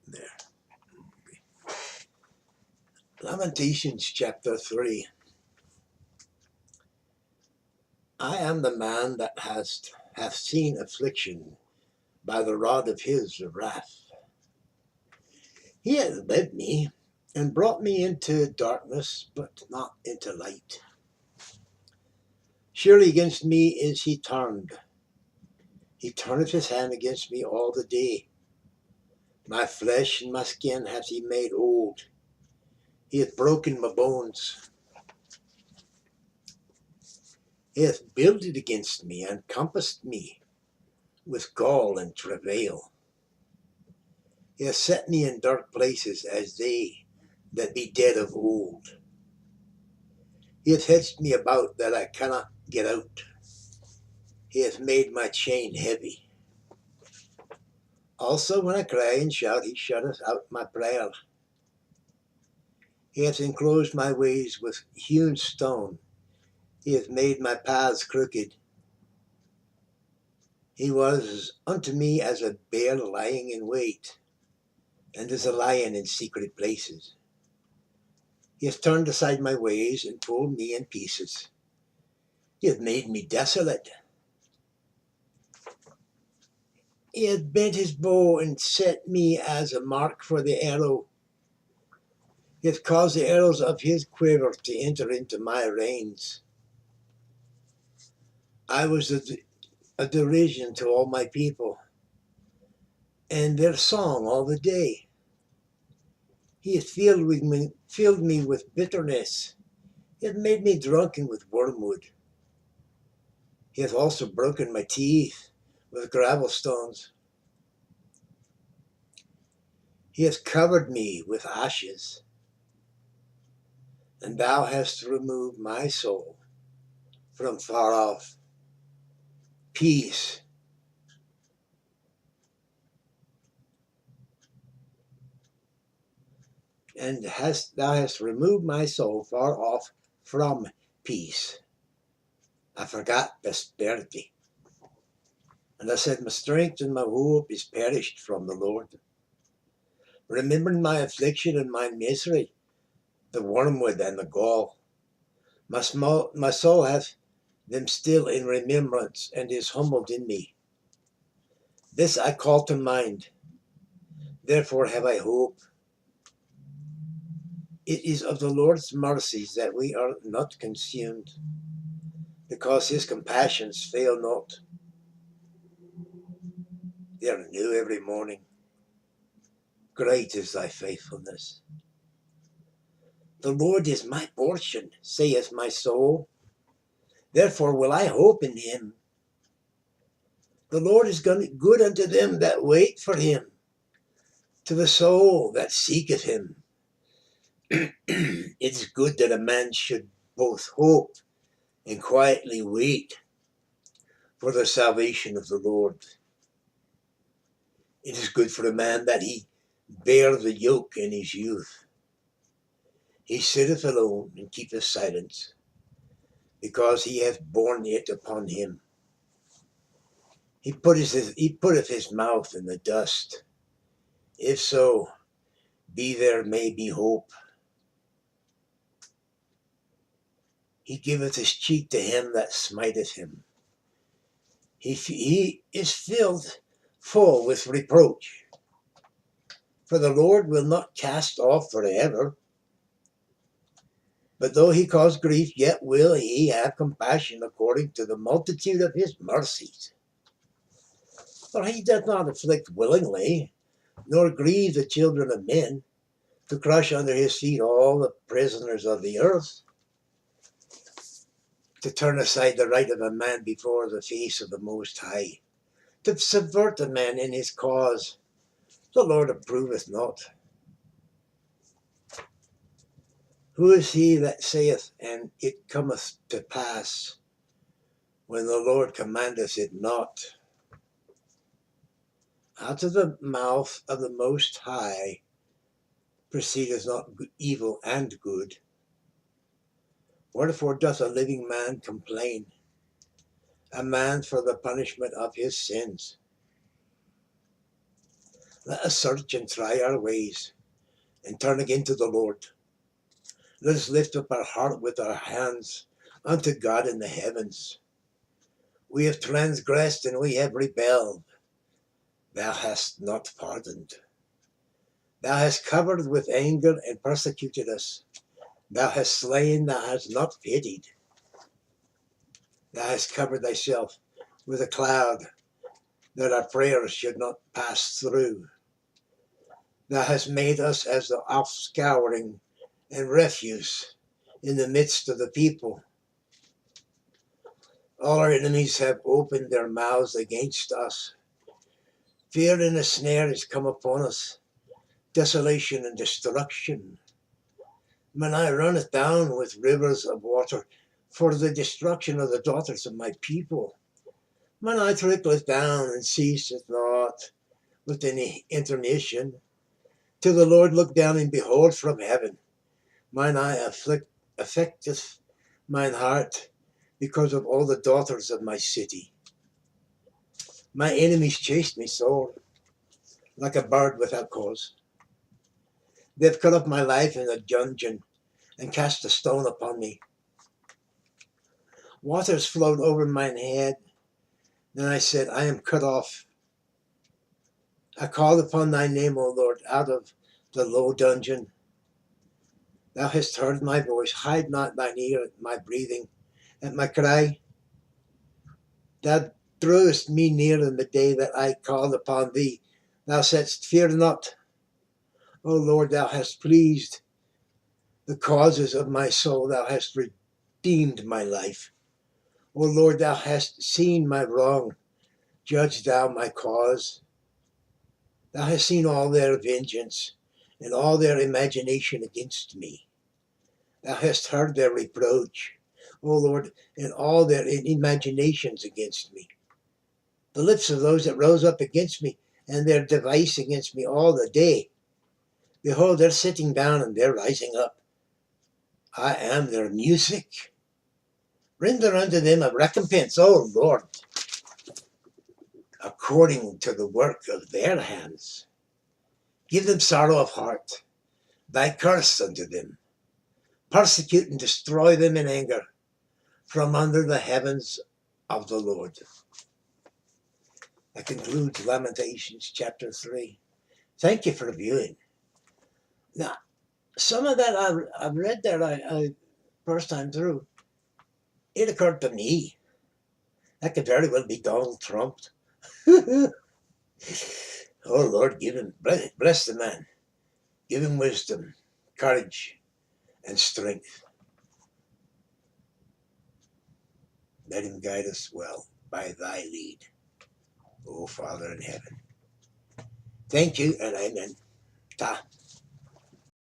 there. Lamentations chapter 3. I am the man that hath seen affliction by the rod of his wrath. He hath led me and brought me into darkness, but not into light. Surely against me is he turned. He turneth his hand against me all the day. My flesh and my skin hath he made old. He hath broken my bones. He hath builded against me and compassed me with gall and travail. He hath set me in dark places as they that be dead of old. He hath hedged me about that I cannot get out. He hath made my chain heavy. Also when I cry and shout, he shutteth out my prayer. He hath enclosed my ways with hewn stone. He hath made my paths crooked. He was unto me as a bear lying in wait, and as a lion in secret places. He hath turned aside my ways and pulled me in pieces. He hath made me desolate. He hath bent his bow and set me as a mark for the arrow. He hath caused the arrows of his quiver to enter into my reins. I was a derision to all my people, and their song all the day. He hath filled me with bitterness. He hath made me drunken with wormwood. He hath also broken my teeth with gravel stones. He hath covered me with ashes, and thou hast removed my soul from far off. Peace. And thou hast removed my soul far off from peace. I forgot prosperity. And I said, my strength and my hope is perished from the Lord. Remembering my affliction and my misery, the wormwood and the gall, my soul hath them still in remembrance, and is humbled in me. This I call to mind, therefore have I hope. It is of the Lord's mercies that we are not consumed, because his compassions fail not. They are new every morning. Great is thy faithfulness. The Lord is my portion, saith my soul. Therefore will I hope in him. The Lord is good unto them that wait for him, to the soul that seeketh him. It is good that a man should both hope and quietly wait for the salvation of the Lord. It is good for a man that he bear the yoke in his youth. He sitteth alone and keepeth silence, because he hath borne it upon him. He putteth his mouth in the dust. If so, there may be hope. He giveth his cheek to him that smiteth him. He is filled full with reproach. For the Lord will not cast off forever. But though he cause grief, yet will he have compassion according to the multitude of his mercies. For he doth not afflict willingly, nor grieve the children of men, to crush under his feet all the prisoners of the earth, to turn aside the right of a man before the face of the Most High, to subvert a man in his cause. The Lord approveth not. Who is he that saith, and it cometh to pass, when the Lord commandeth it not? Out of the mouth of the Most High proceedeth not evil and good. Wherefore doth a living man complain, a man for the punishment of his sins? Let us search and try our ways and turn again to the Lord. Let us lift up our heart with our hands unto God in the heavens. We have transgressed and we have rebelled. Thou hast not pardoned. Thou hast covered with anger and persecuted us. Thou hast slain, thou hast not pitied. Thou hast covered thyself with a cloud, that our prayers should not pass through. Thou hast made us as the offscouring and refuse in the midst of the people. All our enemies have opened their mouths against us. Fear and a snare is come upon us, desolation and destruction. When I runneth down with rivers of water for the destruction of the daughters of my people. When I trickleth down and ceaseth not with any intermission, till the Lord look down and behold from heaven. Mine eye affecteth mine heart because of all the daughters of my city. My enemies chased me sore, like a bird without cause. They've cut off my life in a dungeon and cast a stone upon me. Waters flowed over mine head. Then I said, I am cut off. I called upon thy name, O Lord, out of the low dungeon. Thou hast heard my voice. Hide not thine ear at my breathing, at my cry. Thou drewest me near in the day that I called upon thee. Thou saidst, fear not. O Lord, thou hast pleased the causes of my soul. Thou hast redeemed my life. O Lord, thou hast seen my wrong. Judge thou my cause. Thou hast seen all their vengeance and all their imagination against me. Thou hast heard their reproach, O Lord, and all their imaginations against me. The lips of those that rose up against me and their device against me all the day. Behold, they're sitting down and they're rising up. I am their music. Render unto them a recompense, O Lord, according to the work of their hands. Give them sorrow of heart, thy curse unto them. Persecute and destroy them in anger from under the heavens of the Lord. That concludes Lamentations chapter 3. Thank you for viewing. Now, some of that I've read there, I first time through, it occurred to me. That could very well be Donald Trump. Oh Lord, give him, bless the man. Give him wisdom, courage, and strength. Let him guide us well by thy lead, O Father in heaven. Thank you, and amen. Ta.